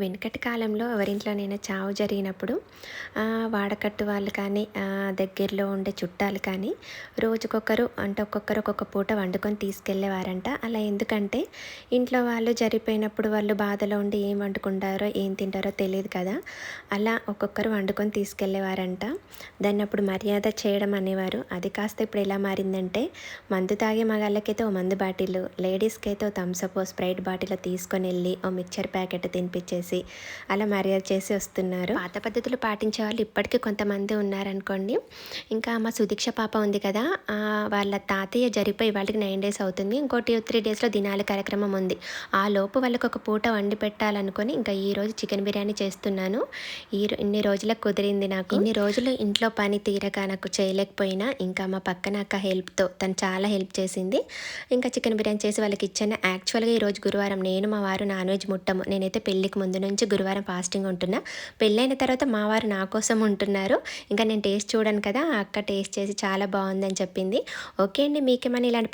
వెనుకటి కాలంలో ఎవరింట్లోనైనా చావు జరిగినప్పుడు వాడకట్టు వాళ్ళు కానీ దగ్గరలో ఉండే చుట్టాలు కానీ రోజుకొకరు అంటే ఒక్కొక్కరు ఒక్కొక్క పూట వండుకొని తీసుకెళ్ళేవారంట. అలా ఎందుకంటే ఇంట్లో వాళ్ళు జరిపోయినప్పుడు వాళ్ళు బాధలో ఉండి ఏం వండుకుంటారో ఏం తింటారో తెలియదు కదా. అలా ఒక్కొక్కరు వండుకొని తీసుకెళ్ళేవారంట. దాన్ని అప్పుడు మర్యాద చేయడం అనేవారు. అది కాస్త ఇప్పుడు ఎలా మారిందంటే మందు తాగే మగాళ్ళకైతే ఓ మందు బాటిల్, లేడీస్కి అయితే ఓ థమ్సప్ స్ప్రైట్ బాటిల్ తీసుకొని వెళ్ళి ఓ మిక్చర్ ప్యాకెట్ తినిపించేసి అలా మర్యాద చేసి వస్తున్నారు. పాత పద్ధతులు పాటించే వాళ్ళు ఇప్పటికీ కొంతమంది ఉన్నారనుకోండి. ఇంకా మా సుదీక్ష పాప ఉంది కదా, వాళ్ళ తాతయ్య జరిపోయి వాళ్ళకి 9 days అవుతుంది. ఇంకో 3 daysలో దినాల కార్యక్రమం ఉంది. ఆ లోపు వాళ్ళకి ఒక పూట వండి పెట్టాలనుకొని ఇంకా ఈరోజు చికెన్ బిర్యానీ చేస్తున్నాను. ఇన్ని రోజులకు కుదిరింది నాకు. ఇన్ని రోజులు ఇంట్లో పని తీరక నాకు చేయలేకపోయినా ఇంకా మా పక్కన అక్క హెల్ప్తో తను చాలా హెల్ప్ చేసింది. ఇంకా చికెన్ బిర్యానీ చేసి వాళ్ళకి ఇచ్చాను. యాక్చువల్గా ఈరోజు గురువారం, నేను మా వారు నాన్ వెజ్ ముట్టము. నేనైతే పెళ్ళికి ముందు నుంచి గురువారం ఫాస్టింగ్ ఉంటున్నా. పెళ్ళైన తర్వాత మా వారు నా కోసం ఉంటున్నారు. ఇంకా నేను టేస్ట్ చూడను కదా, ఆ అక్క టేస్ట్ చేసి చాలా బాగుందని చెప్పింది. ఓకే అండి, మీకేమైనా ఇలాంటి